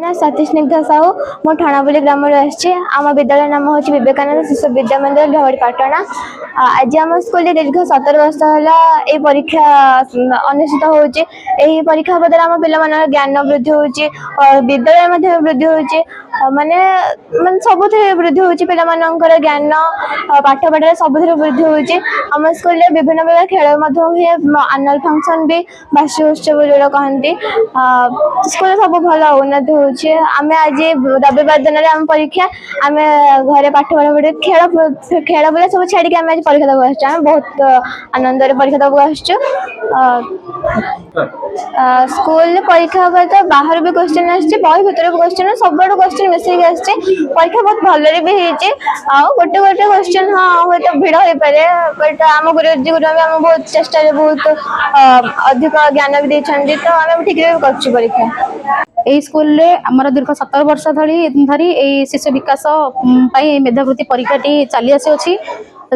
ना सतीश स्निग्धा साहू मो ठाणाबुली ग्राम आम विद्यालय नाम हूँ विवेकानंद शिशु विद्या मंदिर ढवड़ी पाटणा। आज आम स्कूल दीर्घ 17 वर्ष है परीक्षा अनुष्ठित होची। परीक्षा द्वारा आम पे ज्ञान वृद्धि होची और विद्यालय वृद्धि होची माने माने सब वृद्धि होची पे ज्ञान पाठ पढ़ा सब वृद्धि होची। आम स्कूल विभिन्न प्रकार खेल आनुअल फंक्शन भी वार्षिक उत्सव जोड़ा कहती स्कूल सब भल उन्नति होची। आमे आज रविवार दिन आम परीक्षा आम घरे पाठ पढ़ा पढ़ी खेल खेल बोले सब छाड़ी आम आज परीक्षा देवा आम बहुत आनंद परीक्षा देवा स्कूल परीक्षा तो बाहर भी क्वेश्चन आसी बही भर भी क्वेश्चन सब क्वेश्चन मिसेक आसी परीक्षा बहुत भलरे भी होती गोटे गोटे क्वेश्चन हाँ हूँ तो भिड़ हो पारे बट आम गुरुजी गुरु आम बहुत चेष्टा बहुत अधिक ज्ञान भी देते तो आम ठीक कर परीक्षा। এই স্কুলে আমার দীর্ঘ 17 বর্ষ ধরি এই শিশু বিকাশ মেধাবৃত্তি পরীক্ষাটি চালি আসুছি।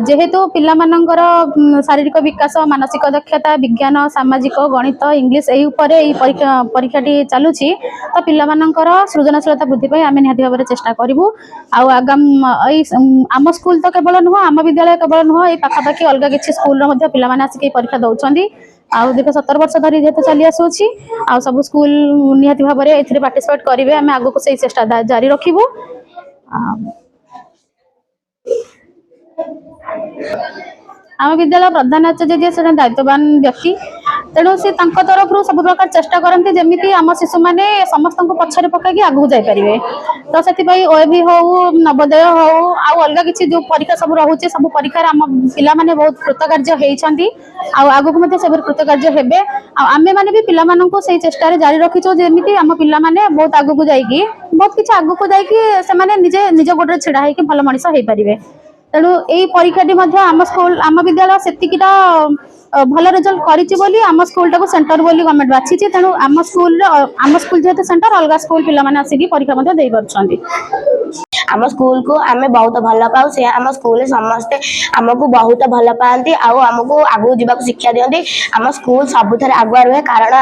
যেহেতু পিলামানଙ୍କର শারীরিক বিকাশ মানসিক দক্ষতা বিজ্ঞান সামাজিক গণিত ইংলিশ এই উপরে এই পরীক্ষাটি চালুছি তো পিলামানଙ୍କର সৃজনশীলতা বৃদ্ধি পাই আমি নিহাতি ভাবে চেষ্টা করিবু। ଆଉ ଆଗାମ এই ଆମ স্কুল তো কেবল নুহ ଆମ ବିଦ୍ୟାଳୟ କେବଳ নুহ এই ପାଖାପାଖି ଅଲଗା କିଛି ସ୍କୁଲର ମଧ୍ୟ ପିଲାମାନେ ଆସିକି ପରୀକ୍ଷା ଦଉଛନ୍ତି। ଆଉ ଦୀର୍ଘ 17 ବର୍ଷ ଧରି ଯେହେତୁ ଚାଲି ଆସୁଛି ଆଉ ସବୁ ସ୍କୁଲ ନିହାତି ଭାବରେ ଏଥିରେ ପାର୍ଟିସିପେଟ୍ କରିବେ ଆମେ ଆଗକୁ ସେଇ ଚେଷ୍ଟା ଜାରି ରଖିବୁ। आम विद्यालय प्रधान आचार्य से दायित्ववान व्यक्ति तेणु सी तरफ सब प्रकार चेष्टा करती जमी आम शिशु मैंने समस्त को पछरे पकई आगू जापर तो से ओएबी हो नवोदय हो आउ अलग किसी जो परीक्षा सब रोचे सब परीक्षा आम पिला माने बहुत कृतकार्य होती आगू सब कृतकार्य हेबे आमे माने भी पिला माननको सही चेष्टा जारी रखीचो जमी आम पिला माने बहुत आगू जाइए बहुत किसी आगू जाइए से निजे निज गोटे छिड़ा होकर भल मनीष हो पारे। तेणु यही परीक्षाटी आम स्कूल आम विद्यालय सेतिकिटा भल रिजल्ट करी आम स्कूल टाक सेंटर बोली गवर्नमेंट बाछी तेणु आम स्कूल जेहेतु सेंटर अलग स्कूल पिलाने आसिक परीक्षा दे पार्छन्ति। आम स्कूल को आम बहुत भल पाऊ से आम स्कूल समस्ते आमको बहुत भल पाती आमको आगू जावाक शिक्षा दिखती आम स्कूल सबुथ आगुआ रुहे कारण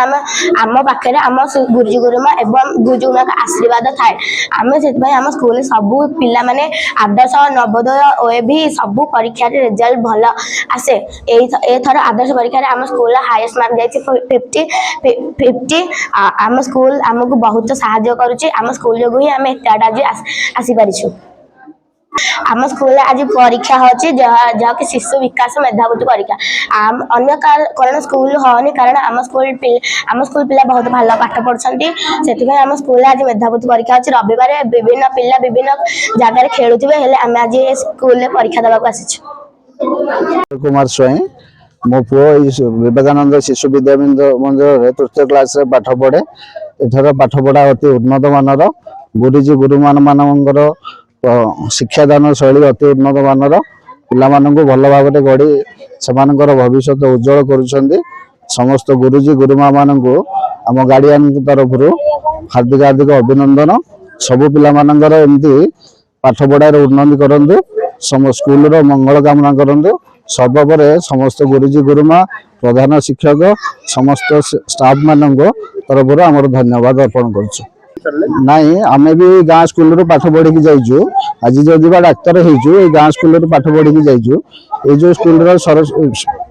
आम पाखे आम गुरुजी गुरुमा एवं गुरुजी गुरुमा आशीर्वाद थाए आम से आम स्कूल सबू पिला माने आदर्श नवोदय ओएबी सबू परीक्षा रिजल्ट भल आसे एथर आदर्श परीक्षा आम स्कूल हाईएस्ट मार्क जाइए 50 आम स्कूल आमको बहुत साहाय्य करुच्ची आम स्कूल जो ही आम एत आज आसीपारी आम स्कूल आज परीक्षा होची जहाँ कि शिशु विकास मेधावृत्ति परीक्षा आम अन्य कारण स्कूल होनी कारण आम स्कूल पिला बहुत भल पाठ पढ़छन्ती से आम स्कूल आज मेधावृत्ति परीक्षा होची रविवार विभिन्न पिला विभिन्न जगह खेलुथिबे हेले आम आज स्कूल परीक्षा देबाक आसीछु। कुमार स्वयं मो पुओ विवेकानंद शिशु विद्या मंदिर तृतीय क्लास रे पाठ पढ़े एथर पाठ पढ़ा अति उन्नत मानर गुरुजी गुरुमान मानकर शिक्षादान शैली अति उन्नत मानर पिला भल भाव गढ़ी से भविष्य उज्जवल करुछन्ति समस्त गुरुजी गुरुमा मानू आम गार्डियन तरफ हार्दिक हार्दिक अभिनंदन सबु पिला एमती पाठ पढ़ार उन्नति करंतु स्कूल मंगल कामना करंतु सर्वोपरि समस्त गुरुजी गुरुमा प्रधान शिक्षक समस्त स्टाफ मान तरफ आमर धन्यवाद अर्पण करुछु। नाई आमे भी गाँ स्कूल पाठ पढ़ी जाइजु आज जदि डाक्तर हो गाँ स्कूल पाठ पढ़ी जाइजु ये जो स्कूल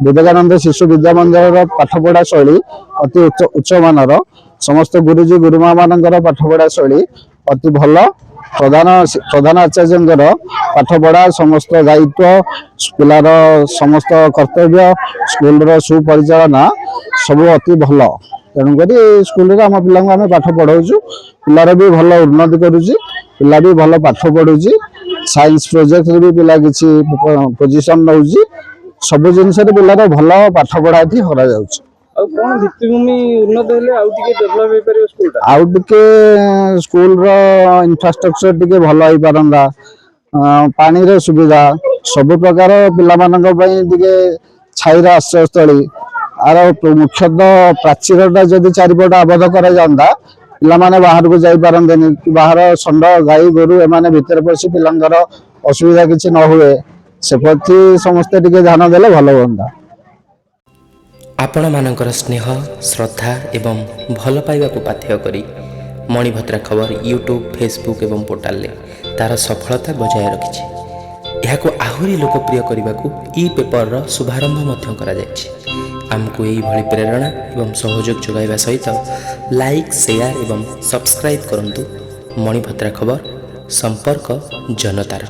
विवेकानंद शिशु विद्या मंदिर पाठ पढ़ा शैली अति उच्च मानर समस्त गुरुजी गुरुमा मानकर पाठ पढ़ा शैली अति भल प्रधान आचार्य पाठ पढ़ा समस्त दायित्व पिलार समस्त कर्तव्य स्कूल सुपरिचालना सब अति भल तेणुक स्कूल आम पिला आम पाठ पढ़ाऊँ पिलार भी भल उन्नति करुच्ची पिला भी भल पाठ पढ़ुची साइंस प्रोजेक्ट भी पिला किसी पोजिशन नौ सब जिनस पिलार भल पाठ पढ़ाटी करा जाउछ। आउ टिके स्कूल रो इंफ्रास्ट्रक्चर टिके भल हो पारंदा पानी रे सुविधा सब प्रकार पिला मानक पई टिके छाईर आश्रयस्थली आर मुख्यतः प्राचीरटा जदि चारिपट आबद्ध करा जांदा पिला माने बाहर को जाई पारंदेनी बाहर षंड गाई गोरु एमाने भितर पसी पिलांगर असुविधा किछि न हुए से प्रति समस्त टिके ध्यान देले भल होंदा। आपण मानकर स्नेह श्रद्धा एवं भल पाइबा को बाध्य करी ମଣିଭଦ୍ରା ଖବର ୟୁଟ୍ୟୁବ୍ ଫେସବୁକ୍ ଏବଂ ପୋର୍ଟାଲରେ ତା'ର ସଫଳତା ବଜାୟ ରଖିଛି। ଏହାକୁ ଆହୁରି ଲୋକପ୍ରିୟ କରିବାକୁ ଇ ପେପରର ଶୁଭାରମ୍ଭ ମଧ୍ୟ କରାଯାଇଛି। ଆମକୁ ଏହିଭଳି ପ୍ରେରଣା ଏବଂ ସହଯୋଗ ଯୋଗାଇବା ସହିତ ଲାଇକ୍ ସେୟାର ଏବଂ ସବସ୍କ୍ରାଇବ୍ କରନ୍ତୁ। ମଣିଭଦ୍ରା ଖବର, ସମ୍ପର୍କ ଜନତାର।